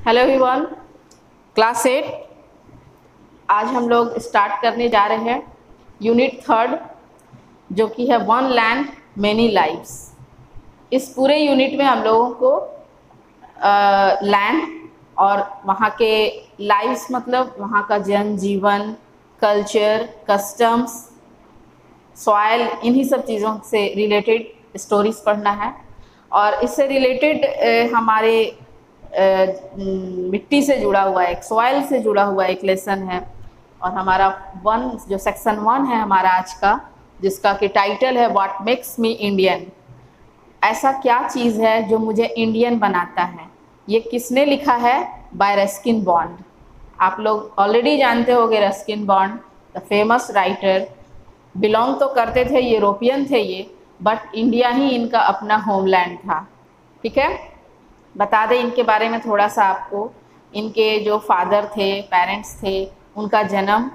Hello everyone, class 8। आज हम लोग स्टार्ट करने जा रहे हैं यूनिट 3 जो कि है वन लैंड मैनी लाइव्स। इस पूरे यूनिट में हम लोगों को लैंड और वहाँ के लाइव्स मतलब वहाँ का जन जीवन, कल्चर, कस्टम्स, सॉइल, इन्हीं सब चीज़ों से रिलेटेड स्टोरीज पढ़ना है। और इससे रिलेटेड हमारे मिट्टी से जुड़ा हुआ एक सॉइल से जुड़ा हुआ एक लेसन है। और हमारा जो सेक्शन 1 है हमारा आज का, जिसका कि टाइटल है व्हाट मेक्स मी इंडियन। ऐसा क्या चीज़ है जो मुझे इंडियन बनाता है। ये किसने लिखा है? Bye Ruskin bond. आप लोग ऑलरेडी जानते होंगे Ruskin bond, the famous writer. Belong तो करते थे, यूरोपियन थे ये, बट इंडिया ही इनका अपना होमलैंड था। ठीक है, बता दें इनके बारे में थोड़ा सा आपको। इनके जो फादर थे, पेरेंट्स थे, उनका जन्म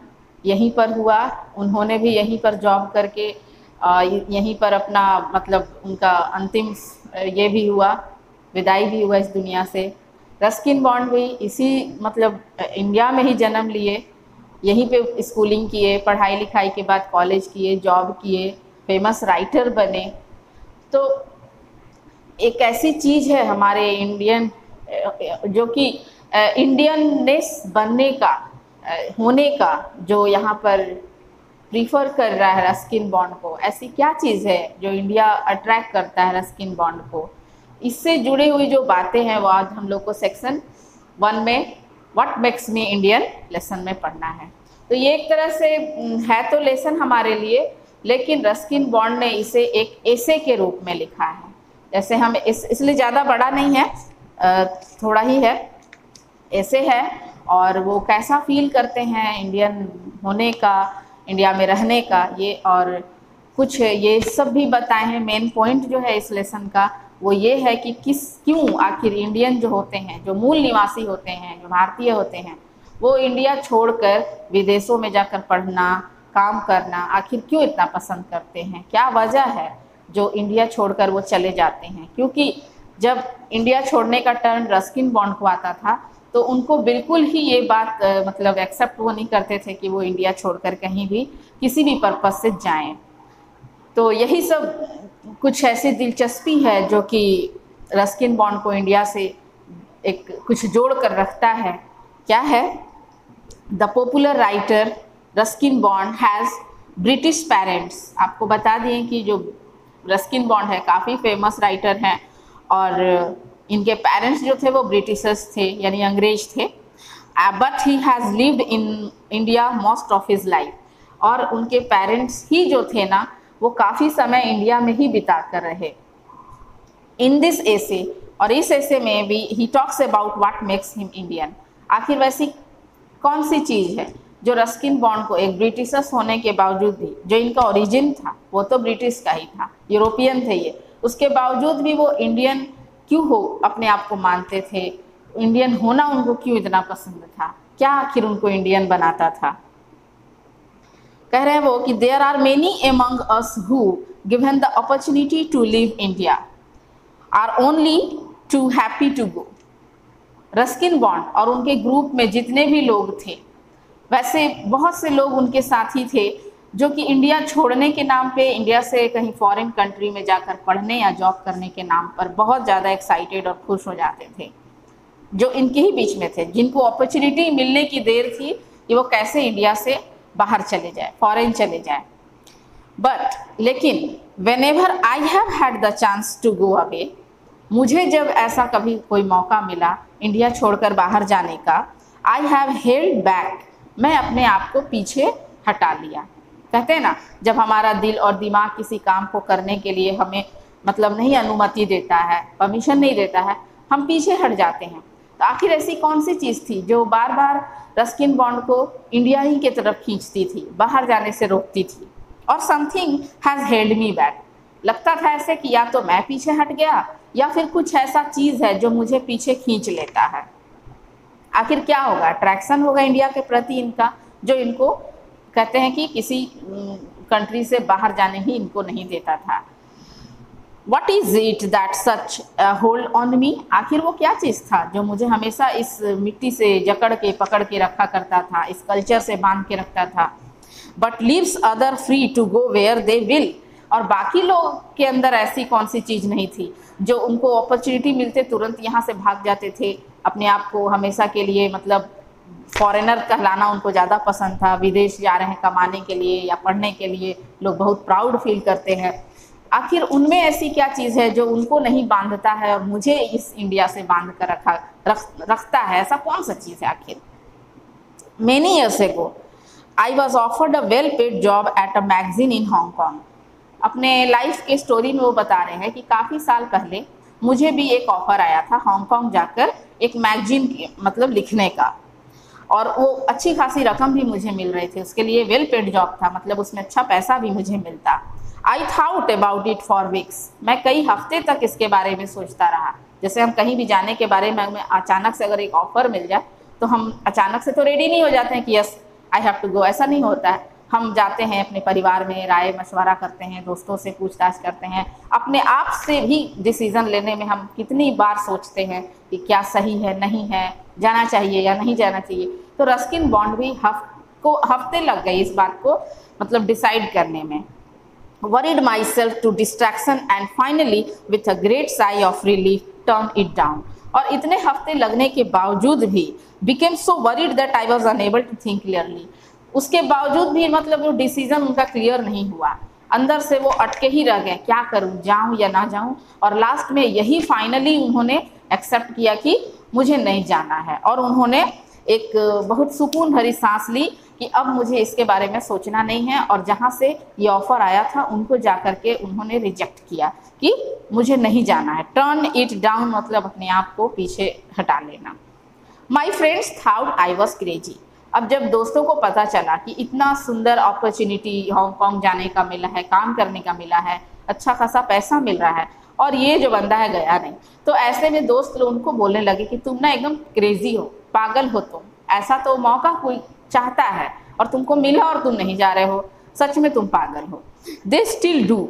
यहीं पर हुआ। उन्होंने भी यहीं पर जॉब करके यहीं पर अपना मतलब उनका अंतिम ये भी हुआ, विदाई भी हुआ इस दुनिया से। रस्किन बॉन्ड भी इसी मतलब इंडिया में ही जन्म लिए, यहीं पे स्कूलिंग किए, पढ़ाई लिखाई के बाद कॉलेज किए, जॉब किए, फेमस राइटर बने। तो एक ऐसी चीज़ है हमारे इंडियन जो कि इंडियननेस बनने का होने का जो यहाँ पर प्रीफर कर रहा है रस्किन बॉन्ड को। ऐसी क्या चीज़ है जो इंडिया अट्रैक्ट करता है रस्किन बॉन्ड को? इससे जुड़ी हुई जो बातें हैं वो आज हम लोग को सेक्शन 1 में what makes me Indian lesson में पढ़ना है। तो ये एक तरह से है तो लेसन हमारे लिए, लेकिन रस्किन बॉन्ड ने इसे एक एसे के रूप में लिखा है। जैसे हम इसलिए ज़्यादा बड़ा नहीं है, थोड़ा ही है, ऐसे है। और वो कैसा फील करते हैं इंडियन होने का, इंडिया में रहने का, ये और कुछ ये सब भी बताए हैं। मेन पॉइंट जो है इस लेसन का वो ये है कि क्यों आखिर इंडियन जो होते हैं, जो मूल निवासी होते हैं, जो भारतीय होते हैं, वो इंडिया छोड़कर विदेशों में जाकर पढ़ना, काम करना आखिर क्यों इतना पसंद करते हैं। क्या वजह है जो इंडिया छोड़कर वो चले जाते हैं? क्योंकि जब इंडिया छोड़ने का टर्न रस्किन बॉन्ड को आता था तो उनको बिल्कुल ही ये बात मतलब एक्सेप्ट वो नहीं करते थे कि वो इंडिया छोड़कर कहीं भी किसी भी पर्पज से जाएं। तो यही सब कुछ ऐसी दिलचस्पी है जो कि रस्किन बॉन्ड को इंडिया से एक कुछ जोड़ कर रखता है। क्या है? The popular writer Ruskin bond has British parents. आपको बता दें कि जो रस्किन बॉन्ड है काफ़ी फेमस राइटर हैं और इनके पेरेंट्स जो थे वो ब्रिटिशर्स थे, यानी अंग्रेज थे। But he has lived in India most of his life. और उनके पेरेंट्स ही जो थे ना, वो काफ़ी समय इंडिया में ही बिता कर रहे। इन दिस एसे, और इस एसे में भी he talks about what makes him Indian. आखिर वैसी कौन सी चीज़ है जो रस्किन बॉन्ड को एक ब्रिटिशर्स होने के बावजूद भी, जो इनका ओरिजिन था वो तो ब्रिटिश का ही था, यूरोपियन थे ये, उसके बावजूद भी वो इंडियन क्यों हो अपने आप को मानते थे? इंडियन होना उनको क्यों इतना पसंद था? क्या आखिर उनको इंडियन बनाता था? कह रहे हैं वो कि there are many among us who given the opportunity to live India are only too happy to go. Ruskin Bond और उनके ग्रुप में जितने भी लोग थे, वैसे बहुत से लोग उनके साथी थे जो कि इंडिया छोड़ने के नाम पे, इंडिया से कहीं फॉरेन कंट्री में जाकर पढ़ने या जॉब करने के नाम पर बहुत ज़्यादा एक्साइटेड और खुश हो जाते थे, जो इनके ही बीच में थे, जिनको अपॉर्चुनिटी मिलने की देर थी कि वो कैसे इंडिया से बाहर चले जाए, फॉरेन चले जाए। बट लेकिन whenever I have had the chance to go away, मुझे जब ऐसा कभी कोई मौका मिला इंडिया छोड़कर बाहर जाने का, आई हैव हेल्ड बैक, मैं अपने आप को पीछे हटा लिया। कहते हैं ना, जब हमारा दिल और दिमाग किसी काम को करने के लिए हमें मतलब नहीं अनुमति देता है, परमिशन नहीं देता है, हम पीछे हट जाते हैं। तो आखिर ऐसी कौन सी चीज़ थी जो बार बार रस्किन बॉन्ड को इंडिया ही की तरफ खींचती थी, बाहर जाने से रोकती थी? और something has held me back. लगता था ऐसे कि या तो मैं पीछे हट गया या फिर कुछ ऐसा चीज़ है जो मुझे पीछे खींच लेता है। आखिर क्या होगा? अट्रैक्शन होगा इंडिया के प्रति इनका, जो इनको कहते हैं कि किसी कंट्री से बाहर जाने ही इनको नहीं देता था। What is it that such hold on me, आखिर वो क्या चीज़ था जो मुझे हमेशा इस मिट्टी से जकड़ के पकड़ के रखा करता था, इस कल्चर से बांध के रखता था। But leaves other free to go where they will, और बाकी लोग के अंदर ऐसी कौन सी चीज़ नहीं थी जो उनको अपॉर्चुनिटी मिलते तुरंत यहाँ से भाग जाते थे, अपने आप को हमेशा के लिए मतलब फॉरेनर कहलाना उनको ज़्यादा पसंद था, विदेश जा रहे हैं कमाने के लिए या पढ़ने के लिए, लोग बहुत प्राउड फील करते हैं। आखिर उनमें ऐसी क्या चीज़ है जो उनको नहीं बांधता है और मुझे इस इंडिया से बांध कर रखता है, ऐसा कौन सा चीज़ है आखिर। Many years ago I was offered a well paid job at a magazine in Hong Kong. अपने लाइफ के स्टोरी में वो बता रहे हैं कि काफ़ी साल पहले मुझे भी एक ऑफ़र आया था हांगकॉन्ग जाकर एक मैगजीन मतलब लिखने का, और वो अच्छी खासी रकम भी मुझे मिल रही थी, उसके लिए वेल पेड जॉब था, मतलब उसमें अच्छा पैसा भी मुझे मिलता। I thought about it for weeks, मैं कई हफ्ते तक इसके बारे में सोचता रहा। जैसे हम कहीं भी जाने के बारे में हमें अचानक से अगर एक ऑफ़र मिल जाए तो हम अचानक से तो रेडी नहीं हो जाते हैं कि yes I have to go, ऐसा नहीं होता है। हम जाते हैं अपने परिवार में, राय मशवरा करते हैं, दोस्तों से पूछताछ करते हैं, अपने आप से भी डिसीज़न लेने में हम कितनी बार सोचते हैं कि क्या सही है नहीं है, जाना चाहिए या नहीं जाना चाहिए। तो रस्किन बॉन्ड भी हफ्ते लग गए इस बात को मतलब डिसाइड करने में। worried myself to distraction and finally with a great sigh of relief turned it down, और इतने हफ्ते लगने के बावजूद भी became so worried that I was unable to think clearly, उसके बावजूद भी मतलब वो डिसीजन उनका क्लियर नहीं हुआ, अंदर से वो अटके ही रह गए, क्या करूं, जाऊं या ना जाऊं। और लास्ट में यही फाइनली उन्होंने एक्सेप्ट किया कि मुझे नहीं जाना है, और उन्होंने एक बहुत सुकून भरी सांस ली कि अब मुझे इसके बारे में सोचना नहीं है, और जहाँ से ये ऑफ़र आया था उनको जा कर के उन्होंने रिजेक्ट किया कि मुझे नहीं जाना है। टर्न इट डाउन मतलब अपने आप को पीछे हटा लेना। My friends thought I was crazy, अब जब दोस्तों को पता चला कि इतना सुंदर अपॉर्चुनिटी हांगकॉन्ग जाने का मिला है, काम करने का मिला है, अच्छा खासा पैसा मिल रहा है, और ये जो बंदा है गया नहीं, तो ऐसे में दोस्त लोग उनको बोलने लगे कि तुम ना एकदम क्रेजी हो, पागल हो तुम, ऐसा तो मौका कोई चाहता है और तुमको मिला और तुम नहीं जा रहे हो, सच में तुम पागल हो। दे स्टिल डू,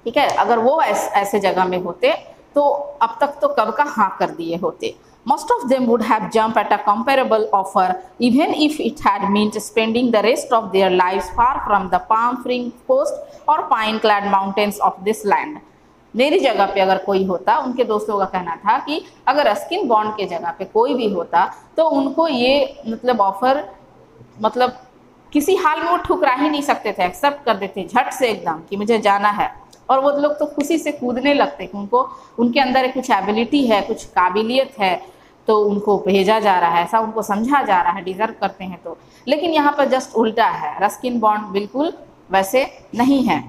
ठीक है, अगर वो ऐसे जगह में होते तो अब तक तो कब का हाँ कर दिए होते। Most of them would have jumped at a comparable offer even if it had meant spending the rest of their lives far from the palm-fringed coast or pine-clad mountains of this land. मेरी जगह पे अगर कोई होता, उनके दोस्तों का कहना था कि अगर रस्किन बॉन्ड के जगह पे कोई भी होता तो उनको ये मतलब ऑफर मतलब किसी हाल में वो ठुकरा ही नहीं सकते थे, एक्सेप्ट कर देते झट से एकदम कि मुझे जाना है। और वो लोग तो खुशी से कूदने लगते कि उनको उनके अंदर कुछ एबिलिटी है, कुछ काबिलियत है, तो उनको भेजा जा रहा है, ऐसा उनको समझा जा रहा है, डिजर्व करते हैं तो। लेकिन यहाँ पर जस्ट उल्टा है, रस्किन बॉन्ड बिल्कुल वैसे नहीं है,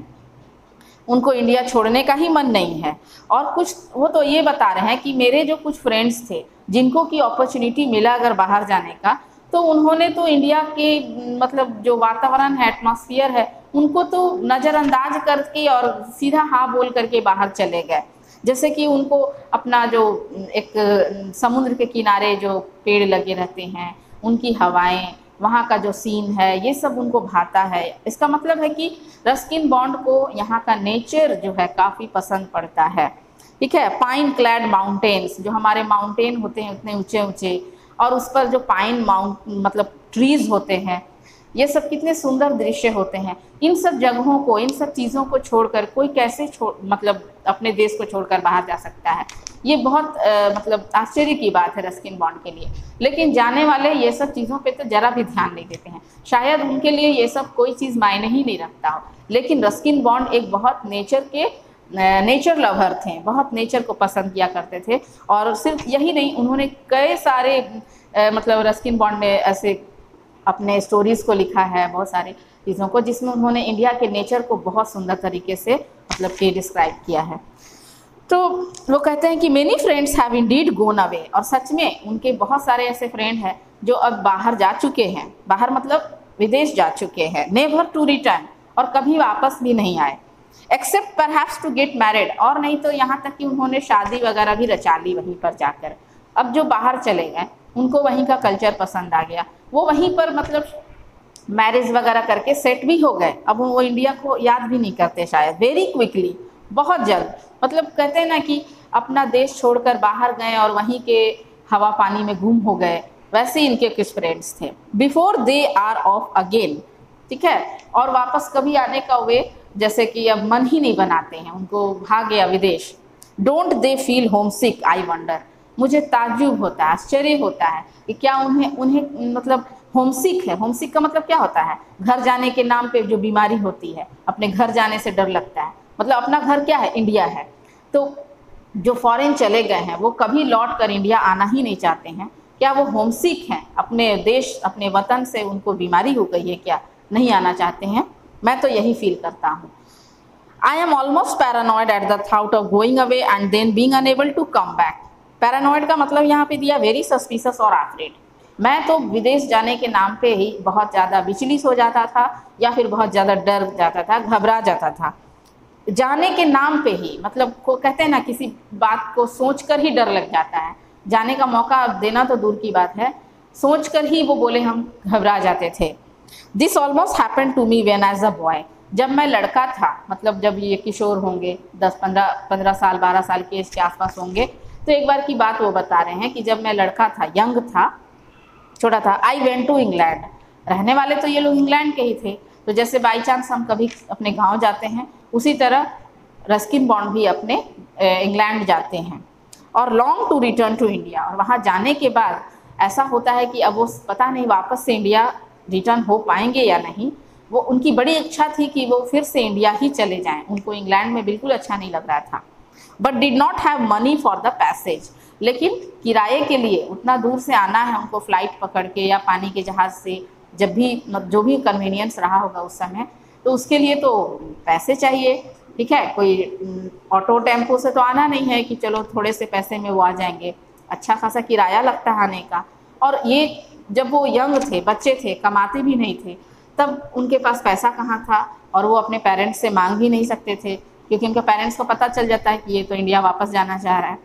उनको इंडिया छोड़ने का ही मन नहीं है। और कुछ वो तो ये बता रहे हैं कि मेरे जो कुछ फ्रेंड्स थे जिनको की अपॉर्चुनिटी मिला अगर बाहर जाने का, तो उन्होंने तो इंडिया के मतलब जो वातावरण है, एटमॉस्फेयर है, उनको तो नज़रअंदाज करके और सीधा हाँ बोल करके बाहर चले गए। जैसे कि उनको अपना जो एक समुद्र के किनारे जो पेड़ लगे रहते हैं, उनकी हवाएं, वहाँ का जो सीन है, ये सब उनको भाता है। इसका मतलब है कि रस्किन बॉन्ड को यहाँ का नेचर जो है काफ़ी पसंद पड़ता है, ठीक है। पाइन क्लैड माउंटेन्स, जो हमारे माउंटेन होते हैं उतने ऊंचे ऊंचे, और उस पर जो पाइन मतलब ट्रीज़ होते हैं, ये सब कितने सुंदर दृश्य होते हैं। इन सब जगहों को, इन सब चीज़ों को छोड़कर कोई कैसे मतलब अपने देश को छोड़कर बाहर जा सकता है, ये बहुत मतलब आश्चर्य की बात है रस्किन बॉन्ड के लिए। लेकिन जाने वाले ये सब चीज़ों पे तो ज़रा भी ध्यान नहीं देते हैं, शायद उनके लिए ये सब कोई चीज़ मायने ही नहीं रखता हो। लेकिन रस्किन बॉन्ड एक बहुत नेचर लवर थे, बहुत नेचर को पसंद किया करते थे। और सिर्फ यही नहीं, उन्होंने कई सारे मतलब रस्किन बॉन्ड ने ऐसे अपने स्टोरीज़ को लिखा है, बहुत सारी चीज़ों को, जिसमें उन्होंने इंडिया के नेचर को बहुत सुंदर तरीके से मतलब कि डिस्क्राइब किया है। तो वो कहते हैं कि many friends have indeed gone away, और सच में उनके बहुत सारे ऐसे फ्रेंड हैं जो अब बाहर जा चुके हैं, बाहर मतलब विदेश जा चुके हैं, नेवर टू रिटर्न, और कभी वापस भी नहीं आए, except perhaps to get married, और नहीं तो यहाँ तक कि उन्होंने शादी वगैरह भी रचा ली वहीं पर जाकर। अब जो बाहर चले गए उनको वहीं का कल्चर पसंद आ गया, वो वहीं पर मतलब मैरिज वगैरह करके सेट भी हो गए। अब वो इंडिया को याद भी नहीं करते शायद, वेरी क्विकली, बहुत जल्द, मतलब कहते हैं ना कि अपना देश छोड़कर बाहर गए और वहीं के हवा पानी में गुम हो गए, वैसे ही इनके कुछ फ्रेंड्स थे। Before they are off again, ठीक है, और वापस कभी आने का वे जैसे कि अब मन ही नहीं बनाते हैं, उनको भाग गया विदेश। Don't they feel home sick I wonder, मुझे ताज्जुब होता है, आश्चर्य होता है कि क्या उन्हें उन्हें मतलब होमसिक है। होमसिक का मतलब क्या होता है? घर जाने के नाम पे जो बीमारी होती है, अपने घर जाने से डर लगता है, मतलब अपना घर क्या है? इंडिया है। तो जो फॉरेन चले गए हैं वो कभी लौट कर इंडिया आना ही नहीं चाहते हैं। क्या वो होमसिक हैं? अपने देश अपने वतन से उनको बीमारी हो गई है क्या? नहीं आना चाहते हैं। मैं तो यही फील करता हूँ। I am almost paranoid at the thought of going away and then being unable to come back. Paranoid का मतलब यहाँ पे दिया वेरी सस्पिशियस और आफ्रेड। मैं तो विदेश जाने के नाम पे ही बहुत ज़्यादा विचलित हो जाता था या फिर बहुत ज़्यादा डर जाता था, घबरा जाता था। जाने के नाम पे ही, मतलब को कहते हैं ना किसी बात को सोचकर ही डर लग जाता है। जाने का मौका देना तो दूर की बात है, सोचकर ही वो बोले हम घबरा जाते थे। This almost happened to me when as a boy, जब मैं लड़का था, मतलब जब ये किशोर होंगे 10-15 साल 12 साल के एज के आसपास होंगे, तो एक बार की बात वो बता रहे हैं कि जब मैं लड़का था, यंग था, छोटा था, आई वेंट टू इंग्लैंड। रहने वाले तो ये लोग इंग्लैंड के ही थे, तो जैसे बाई चांस हम कभी अपने गांव जाते हैं उसी तरह रस्किन बॉन्ड भी अपने इंग्लैंड जाते हैं और long to return to India. और वहाँ जाने के बाद ऐसा होता है कि अब वो पता नहीं वापस से इंडिया रिटर्न हो पाएंगे या नहीं। वो उनकी बड़ी इच्छा थी कि वो फिर से इंडिया ही चले जाएं, उनको इंग्लैंड में बिल्कुल अच्छा नहीं लग रहा था। But did not have money for the passage, लेकिन किराए के लिए उतना दूर से आना है उनको फ्लाइट पकड़ के या पानी के जहाज़ से, जब भी जो भी कन्वीनियंस रहा होगा उस समय, तो उसके लिए तो पैसे चाहिए, ठीक है। कोई ऑटो टेम्पो से तो आना नहीं है कि चलो थोड़े से पैसे में वो आ जाएंगे, अच्छा खासा किराया लगता है आने का। और ये जब वो यंग थे, बच्चे थे, कमाते भी नहीं थे, तब उनके पास पैसा कहाँ था, और वो अपने पेरेंट्स से मांग भी नहीं सकते थे क्योंकि उनके पेरेंट्स को पता चल जाता है कि ये तो इंडिया वापस जाना चाह रहा है।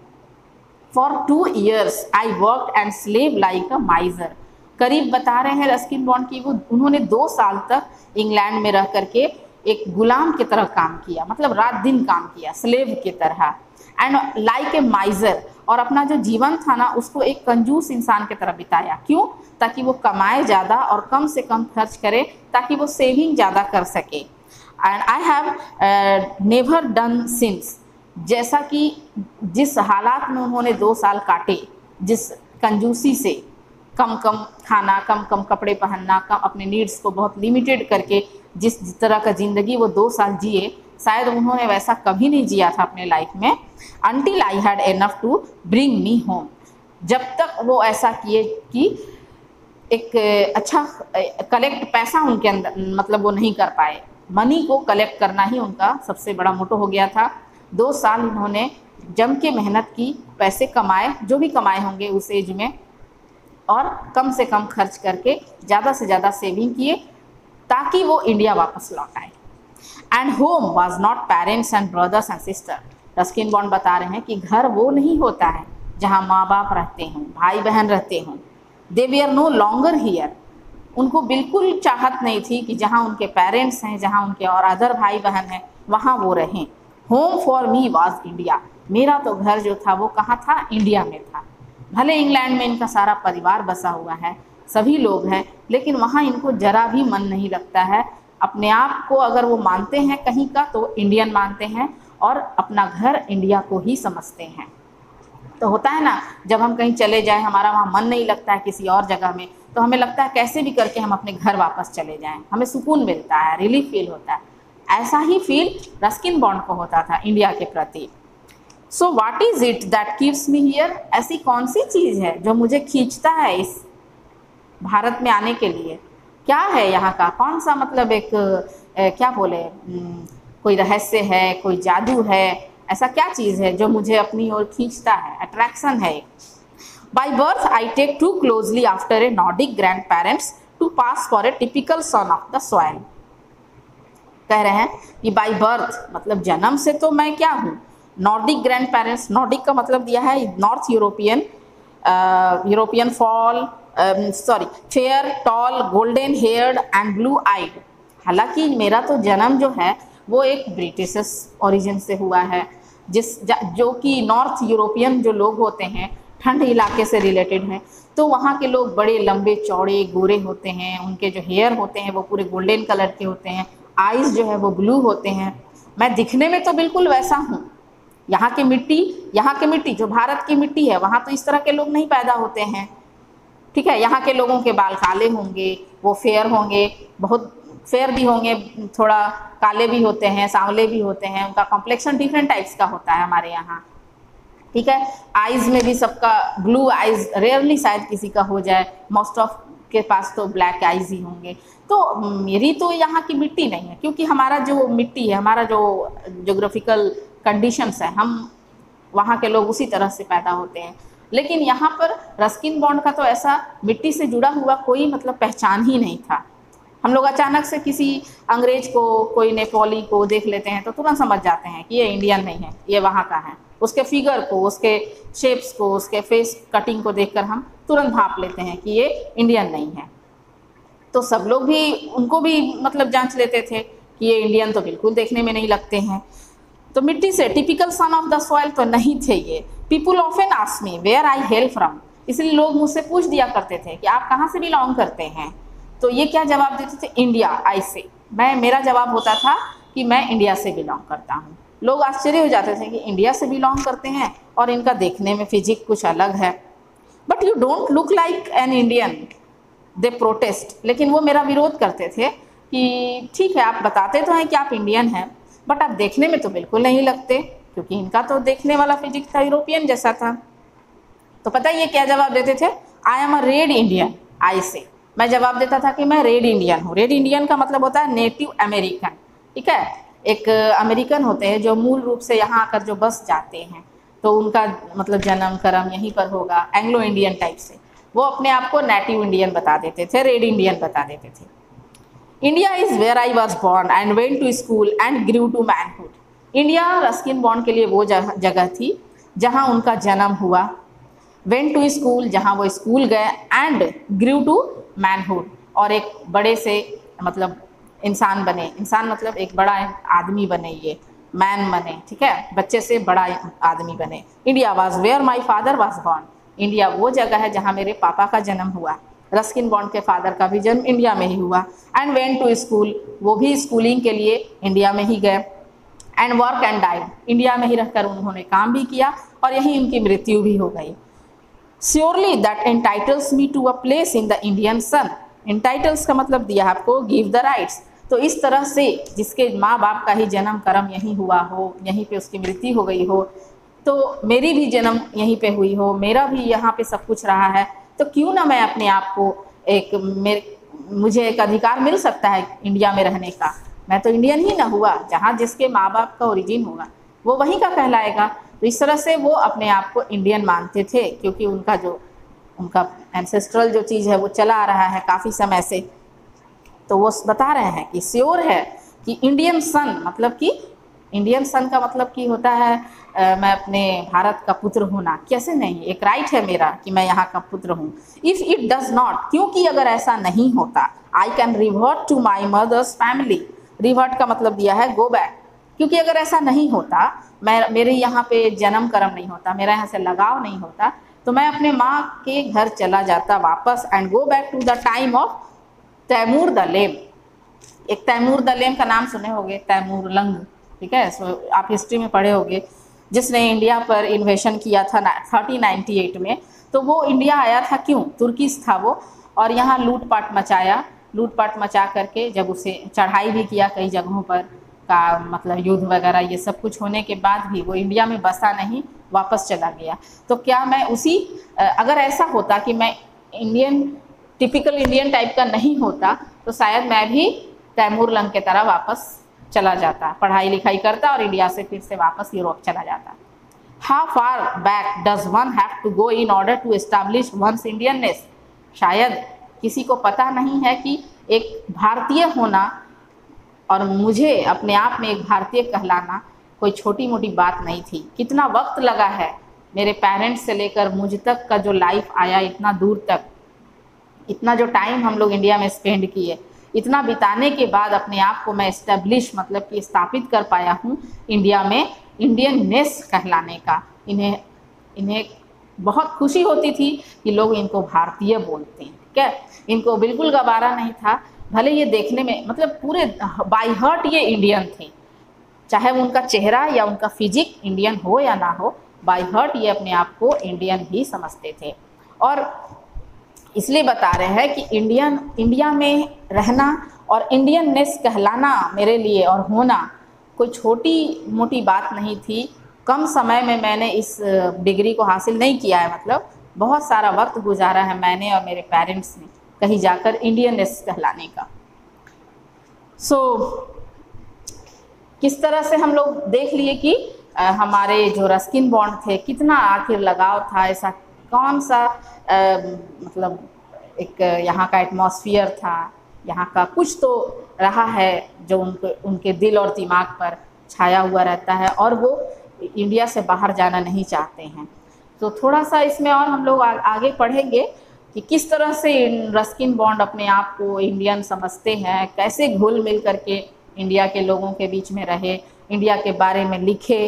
For 2 years I work and slave like अ माइजर, करीब बता रहे हैं रस्किन बॉन्ड की वो उन्होंने 2 साल तक इंग्लैंड में रह करके एक गुलाम की तरह काम किया, मतलब रात दिन काम किया, स्लेव की तरह। एंड लाइक ए माइजर, और अपना जो जीवन था ना उसको एक कंजूस इंसान की तरह बिताया। क्यों? ताकि वो कमाए ज़्यादा और कम से कम खर्च करे, ताकि वो सेविंग ज़्यादा कर सके। And I have never done since, जैसा कि जिस हालात में उन्होंने 2 साल काटे, जिस कंजूसी से, कम कम खाना, कम कम कपड़े पहनना, कम अपने नीड्स को बहुत लिमिटेड करके जिस तरह का ज़िंदगी वो 2 साल जिए, शायद उन्होंने वैसा कभी नहीं जिया था अपने लाइफ में। Until I had enough to bring me home, जब तक वो ऐसा किए कि एक अच्छा कलेक्ट पैसा उनके अंदर, मतलब वो नहीं कर पाए, मनी को कलेक्ट करना ही उनका सबसे बड़ा मोटो हो गया था। 2 साल इन्होंने जम के मेहनत की, पैसे कमाए, जो भी कमाए होंगे उस एज में, और कम से कम खर्च करके ज़्यादा से ज़्यादा सेविंग किए ताकि वो इंडिया वापस लौट आए। And home was not parents and brothers and sister, Ruskin bond बता रहे हैं कि घर वो नहीं होता है जहाँ माँ बाप रहते हों, भाई बहन रहते हों। They we are no longer here, उनको बिल्कुल चाहत नहीं थी कि जहाँ उनके पेरेंट्स हैं, जहाँ उनके और अदर भाई बहन हैं, वहाँ वो रहें। Home for me was India, मेरा तो घर जो था वो कहाँ था? इंडिया में था। भले इंग्लैंड में इनका सारा परिवार बसा हुआ है, सभी लोग हैं, लेकिन वहाँ इनको जरा भी मन नहीं लगता है। अपने आप को अगर वो मानते हैं कहीं का तो इंडियन मानते हैं और अपना घर इंडिया को ही समझते हैं। तो होता है ना, जब हम कहीं चले जाएं, हमारा वहाँ मन नहीं लगता है किसी और जगह में, तो हमें लगता है कैसे भी करके हम अपने घर वापस चले जाएं, हमें सुकून मिलता है, रिलीफ फील होता है। ऐसा ही फील रस्किन बॉन्ड को होता था इंडिया के प्रति। So what is it that keeps me here, ऐसी कौन सी चीज़ है जो मुझे खींचता है इस भारत में आने के लिए? क्या है यहाँ का, कौन सा मतलब एक क्या बोले, कोई रहस्य है, कोई जादू है, ऐसा क्या चीज़ है जो मुझे अपनी ओर खींचता है, अट्रैक्शन है। By birth I take too closely after a Nordic grandparents to pass for a typical son of the soil. कह रहे हैं कि बाई बर्थ मतलब जन्म से तो मैं क्या हूँ, नॉर्डिक ग्रैंड पेरेंट्स, नॉर्डिक का मतलब दिया है north European, European fair, tall, golden haired and blue eyed. हालांकि मेरा तो जन्म जो है वो एक ब्रिटिश ओरिजिन से हुआ है, जो कि नॉर्थ यूरोपियन जो लोग होते हैं ठंड इलाके से रिलेटेड हैं, तो वहाँ के लोग बड़े लंबे चौड़े गोरे होते हैं, उनके जो हेयर होते हैं वो पूरे गोल्डन कलर के होते हैं, आइज़ जो है वो ब्लू होते हैं। मैं दिखने में तो बिल्कुल वैसा हूँ। यहाँ की मिट्टी जो भारत की मिट्टी है, वहाँ तो इस तरह के लोग नहीं पैदा होते हैं, ठीक है। यहाँ के लोगों के बाल काले होंगे, वो फेयर होंगे, बहुत फेयर भी होंगे, थोड़ा काले भी होते हैं, सांवले भी होते हैं, उनका कॉम्प्लेक्शन डिफरेंट टाइप्स का होता है हमारे यहाँ, ठीक है। आइज़ में भी सबका ब्लू आइज़ रेयरली शायद किसी का हो जाए, मोस्ट ऑफ के पास तो ब्लैक आइज़ ही होंगे। तो मेरी तो यहाँ की मिट्टी नहीं है, क्योंकि हमारा जो मिट्टी है, हमारा जो जोग्राफिकल कंडीशंस है, हम वहाँ के लोग उसी तरह से पैदा होते हैं। लेकिन यहाँ पर रस्किन बॉन्ड का तो ऐसा मिट्टी से जुड़ा हुआ कोई मतलब पहचान ही नहीं था। हम लोग अचानक से किसी अंग्रेज को, कोई नेपाली को देख लेते हैं तो तुरंत समझ जाते हैं कि ये इंडियन नहीं है, ये वहाँ का है। उसके फिगर को, उसके शेप्स को, उसके फेस कटिंग को देखकर हम तुरंत भाप लेते हैं कि ये इंडियन नहीं है। तो सब लोग भी, उनको भी मतलब जांच लेते थे कि ये इंडियन तो बिल्कुल देखने में नहीं लगते हैं। तो मिट्टी से typical son of the soil तो नहीं थे ये। People often ask me where I hail from, इसलिए लोग मुझसे पूछ दिया करते थे कि आप कहाँ से बिलोंग करते हैं। तो ये क्या जवाब देते थे? इंडिया, आई से। मेरा जवाब होता था कि मैं इंडिया से बिलोंग करता हूँ। लोग आश्चर्य हो जाते थे कि इंडिया से बिलोंग करते हैं और इनका देखने में फिजिक कुछ अलग है। But you don't look like an Indian, they protest. लेकिन वो मेरा विरोध करते थे कि ठीक है, आप बताते तो हैं कि आप इंडियन हैं, बट आप देखने में तो बिल्कुल नहीं लगते, क्योंकि इनका तो देखने वाला फिजिक था यूरोपियन जैसा था। तो पता है ये क्या जवाब देते थे? I am a Red Indian, I say. मैं जवाब देता था कि मैं रेड इंडियन हूँ। रेड इंडियन का मतलब होता है नेटिव अमेरिकन, ठीक है। एक अमेरिकन होते हैं जो मूल रूप से यहाँ आकर जो बस जाते हैं, तो उनका मतलब जन्म कर्म यहीं पर होगा, एंग्लो इंडियन टाइप से। वो अपने आप को नेटिव इंडियन बता देते थे, रेड इंडियन बता देते थे। India is where I was born and went to school and grew to manhood. India Ruskin Bond के लिए वो जगह थी जहाँ उनका जन्म हुआ, वेंट टू स्कूल जहाँ वो स्कूल गए, एंड ग्रू टू मैनहुड और एक बड़े से मतलब इंसान बने। इंसान मतलब एक बड़ा आदमी बने, ये मैन बने, ठीक है, बच्चे से बड़ा आदमी बने। India was where my father was born, India वो जगह है जहाँ मेरे पापा का जन्म हुआ। रस्किन बॉन्ड के फादर का भी जन्म इंडिया में ही हुआ। एंड वेंट टू स्कूल, वो भी स्कूलिंग के लिए इंडिया में ही गए। And work and died, India में ही रहकर उन्होंने काम भी किया और यहीं उनकी मृत्यु भी हो गई। Surely that entitles me to a place in the Indian sun. Entitles का मतलब दिया आपको गिव द राइट्स। तो इस तरह से जिसके माँ बाप का ही जन्म कर्म यहीं हुआ हो, यहीं पे उसकी मृत्यु हो गई हो, तो मेरी भी जन्म यहीं पे हुई हो, मेरा भी यहाँ पे सब कुछ रहा है, तो क्यों ना मैं अपने आप को मुझे एक अधिकार मिल सकता है इंडिया में रहने का। मैं तो इंडियन ही ना हुआ, जहाँ जिसके माँ बाप का ओरिजिन होगा वो वहीं का कहलाएगा। तो इस तरह से वो अपने आप को इंडियन मानते थे, क्योंकि उनका एंसेस्ट्रल जो चीज़ है वो चला आ रहा है काफ़ी समय से। तो वो बता रहे हैं कि श्योर है कि इंडियन सन, मतलब कि इंडियन सन का मतलब कि होता है मैं अपने भारत का पुत्र होना। कैसे नहीं, एक राइट है मेरा कि मैं यहाँ का पुत्र हूँ। इफ़ इट डज नॉट, क्योंकि अगर ऐसा नहीं होता, I can revert to my mother's family. Revert का मतलब दिया है गो बैक, क्योंकि अगर ऐसा नहीं होता, मेरे यहाँ पे जन्म कर्म नहीं होता, मेरा यहाँ से लगाव नहीं होता, तो मैं अपने माँ के घर चला जाता वापस। And go back to the time of Taimur the lame. एक तैमूर द लेम का नाम सुने होंगे, तैमूर लंग, ठीक है, सो आप हिस्ट्री में पढ़े होंगे, जिसने इंडिया पर इन्वेशन किया था 1398 में। तो वो इंडिया आया था क्यों? तुर्किश था वो, और यहाँ लूटपाट मचाया। लूटपाट मचा करके जब उसे चढ़ाई भी किया कई जगहों पर का, मतलब युद्ध वगैरह ये सब कुछ होने के बाद भी वो इंडिया में बसा नहीं, वापस चला गया। तो क्या मैं अगर ऐसा होता कि मैं टिपिकल इंडियन टाइप का नहीं होता, तो शायद मैं भी तैमूर लंग के तरह वापस चला जाता, पढ़ाई लिखाई करता और इंडिया से फिर से वापस यूरोप चला जाता। How far back does one have to go in order to establish one's Indianness. शायद किसी को पता नहीं है कि एक भारतीय होना और मुझे अपने आप में एक भारतीय कहलाना कोई छोटी मोटी बात नहीं थी। कितना वक्त लगा है मेरे पेरेंट्स से लेकर मुझ तक का जो लाइफ आया, इतना दूर तक, इतना जो टाइम हम लोग इंडिया में स्पेंड किए, इतना बिताने के बाद अपने आप को मैं एस्टेब्लिश मतलब कि स्थापित कर पाया हूँ इंडिया में इंडियननेस कहलाने का। इन्हें बहुत खुशी होती थी कि लोग इनको भारतीय बोलते हैं, ठीक है। इनको बिल्कुल गवारा नहीं था, भले ये देखने में मतलब पूरे बाय हार्ट ये इंडियन थे, चाहे उनका चेहरा या उनका फिजिक इंडियन हो या ना हो, बाय हार्ट ये अपने आप को इंडियन ही समझते थे। और इसलिए बता रहे हैं कि इंडिया में रहना और इंडियननेस कहलाना मेरे लिए और होना कोई छोटी मोटी बात नहीं थी। कम समय में मैंने इस डिग्री को हासिल नहीं किया है, मतलब बहुत सारा वक्त गुजारा है मैंने और मेरे पेरेंट्स ने कहीं जाकर इंडियननेस कहलाने का। किस तरह से हम लोग देख लिए कि हमारे जो रस्किन बॉन्ड थे कितना आखिर लगाव था, ऐसा कौन सा मतलब एक यहाँ का एटमॉस्फेयर था, यहाँ का कुछ तो रहा है जो उनके दिल और दिमाग पर छाया हुआ रहता है और वो इंडिया से बाहर जाना नहीं चाहते हैं। तो थोड़ा सा इसमें और हम लोग आगे पढ़ेंगे कि किस तरह से रस्किन बॉन्ड अपने आप को इंडियन समझते हैं, कैसे घुल मिल करके इंडिया के लोगों के बीच में रहे, इंडिया के बारे में लिखे।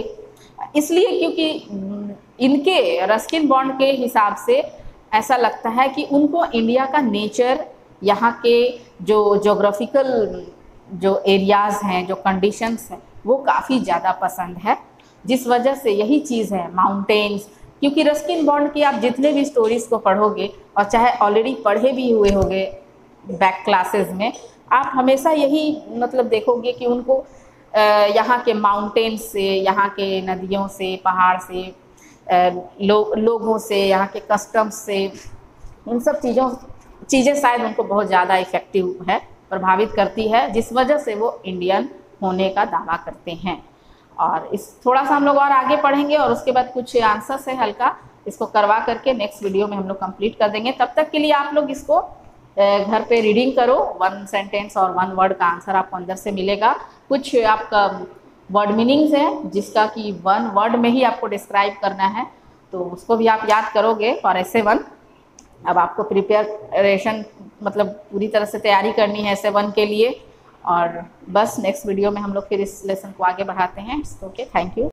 इसलिए क्योंकि इनके रस्किन बॉन्ड के हिसाब से ऐसा लगता है कि उनको इंडिया का नेचर, यहाँ के जो जोग्राफिकल जो एरियाज़ हैं, जो कंडीशंस हैं, वो काफ़ी ज़्यादा पसंद है। जिस वजह से यही चीज़ है माउंटेन्स, क्योंकि रस्किन बॉन्ड की आप जितने भी स्टोरीज़ को पढ़ोगे और चाहे ऑलरेडी पढ़े भी हुए होंगे बैक क्लासेस में, आप हमेशा यही मतलब देखोगे कि उनको यहाँ के माउंटेन्स से, यहाँ के नदियों से, पहाड़ से, लोगों से, यहाँ के कस्टम्स से, इन सब चीज़ें शायद उनको बहुत ज़्यादा इफ़ेक्टिव है, प्रभावित करती है, जिस वजह से वो इंडियन होने का दावा करते हैं। और इस थोड़ा सा हम लोग और आगे पढ़ेंगे और उसके बाद कुछ आंसर्स है हल्का, इसको करवा करके नेक्स्ट वीडियो में हम लोग कंप्लीट कर देंगे। तब तक के लिए आप लोग इसको घर पे रीडिंग करो, 1 सेंटेंस और 1 वर्ड का आंसर आपको अंदर से मिलेगा। कुछ आपका वर्ड मीनिंग्स है जिसका कि 1 वर्ड में ही आपको डिस्क्राइब करना है, तो उसको भी आप याद करोगे फॉर essay 1। अब आपको प्रिपरेशन मतलब पूरी तरह से तैयारी करनी है essay 1 के लिए। और बस नेक्स्ट वीडियो में हम लोग फिर इस लेसन को आगे बढ़ाते हैं। Okay, thank you.